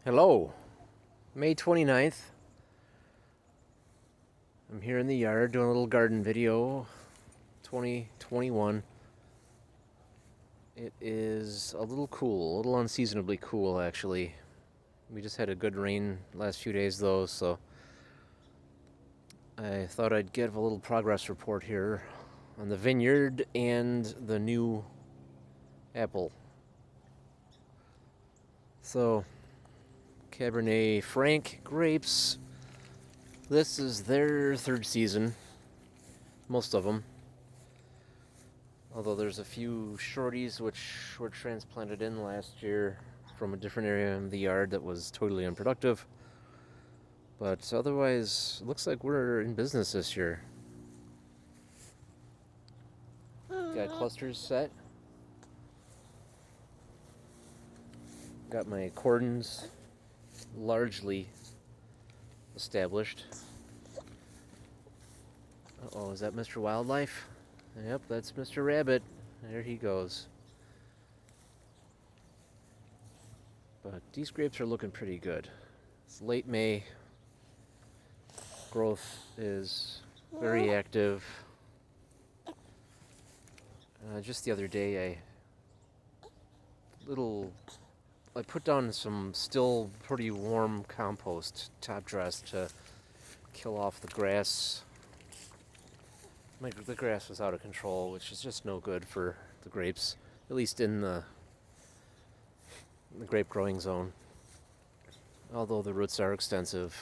Hello, May 29th. I'm here in the yard doing a little garden video. 2021. It is a little cool, a little unseasonably cool actually. We just had a good rain last few days though, so I thought I'd give a little progress report here on the vineyard and the new apple. So, Cabernet Franc grapes. This is their third season, most of them. Although there's a few shorties which were transplanted in last year from a different area in the yard that was totally unproductive. But otherwise, looks like we're in business this year. Got clusters set. Got my cordons largely established. Uh-oh, is that Mr. Wildlife? Yep, that's Mr. Rabbit. There he goes. But these grapes are looking pretty good. It's late May. Growth is very active. Just the other day, I put down some still pretty warm compost top dress to kill off the grass. The grass was out of control, which is just no good for the grapes, at least in the grape growing zone. Although the roots are extensive,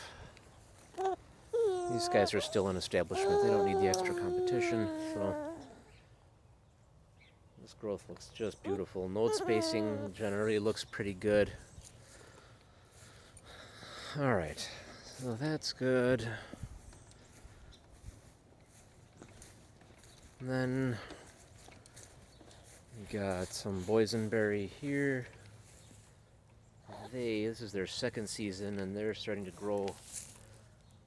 these guys are still an establishment. They don't need the extra competition, so this growth looks just beautiful. Node spacing generally looks pretty good. All right, so that's good. And then we got some boysenberry here. This is their second season, and they're starting to grow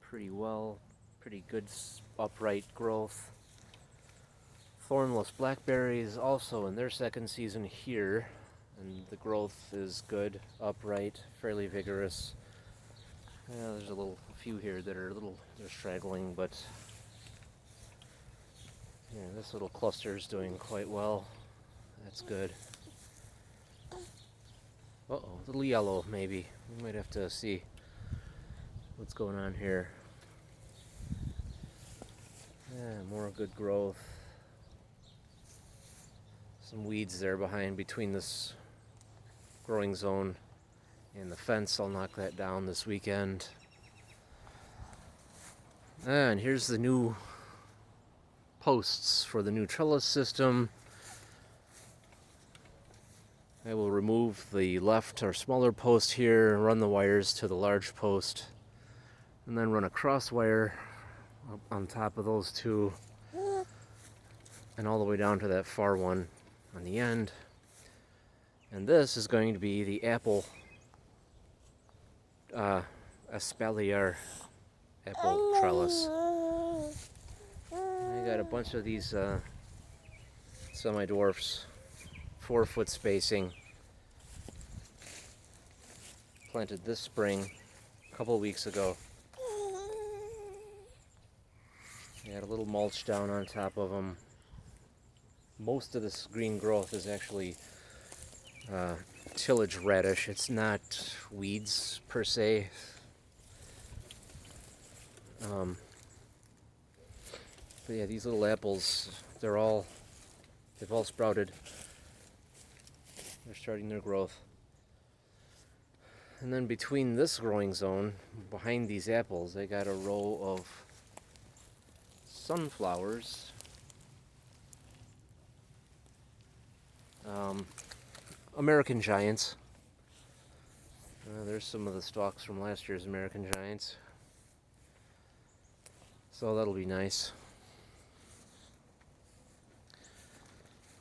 pretty well. Pretty good upright growth. Thornless blackberries also in their second season here, and the growth is good, upright, fairly vigorous. There's a few here that are they're straggling, but yeah, this little cluster is doing quite well. That's good. Uh-oh, a little yellow maybe. We might have to see what's going on here. Yeah, more good growth. Some weeds there between this growing zone and the fence. I'll knock that down this weekend. And here's the new posts for the new trellis system. I will remove the left or smaller post here, run the wires to the large post, and then run a cross wire up on top of those two and all the way down to that far one on the end. And this is going to be the apple espeliard apple trellis. I got a bunch of these semi-dwarfs, 4-foot spacing, planted this spring, a couple of weeks ago. I had a little mulch down on top of them. Most of this green growth is actually tillage radish. It's not weeds per se. But yeah, these little apples, they've all sprouted. They're starting their growth. And then between this growing zone, behind these apples, I got a row of sunflowers. American Giants. There's some of the stalks from last year's American Giants. So that'll be nice.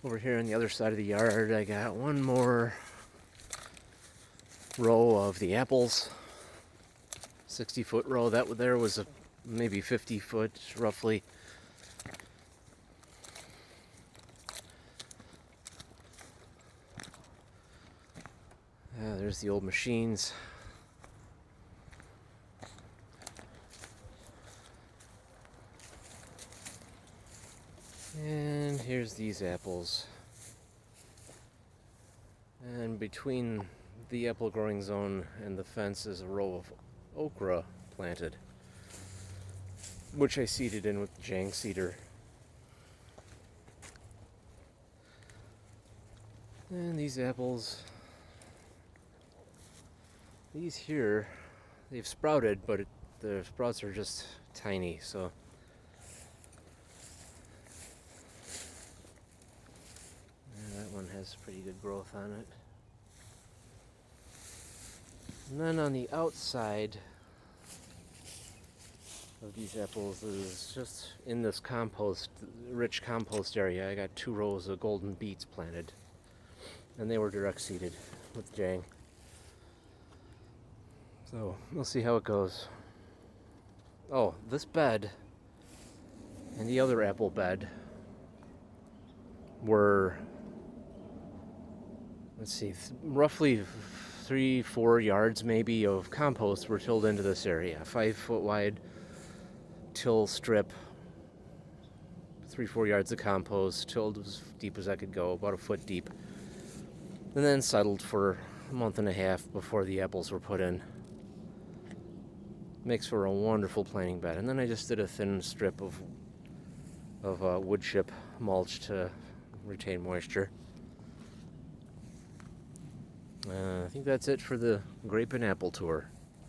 Over here on the other side of the yard, I got one more row of the apples. 60-foot row. That there was maybe 50 foot roughly. There's the old machines. here's these apples. And between the apple growing zone and the fence is a row of okra planted, which I seeded in with Jang seeder. And these apples, these here, they've sprouted, but the sprouts are just tiny, so yeah, that one has pretty good growth on it. And then on the outside of these apples is just in this rich compost area. I got 2 rows of golden beets planted, and they were direct seeded with Jang. So we'll see how it goes. Oh, this bed and the other apple bed were, let's see, roughly 3-4 yards maybe of compost were tilled into this area. 5-foot wide till strip, 3-4 yards of compost, tilled as deep as I could go, about a foot deep, and then settled for a month and a half before the apples were put in. Makes for a wonderful planting bed. And then I just did a thin strip of wood chip mulch to retain moisture. I think that's it for the grape and apple tour.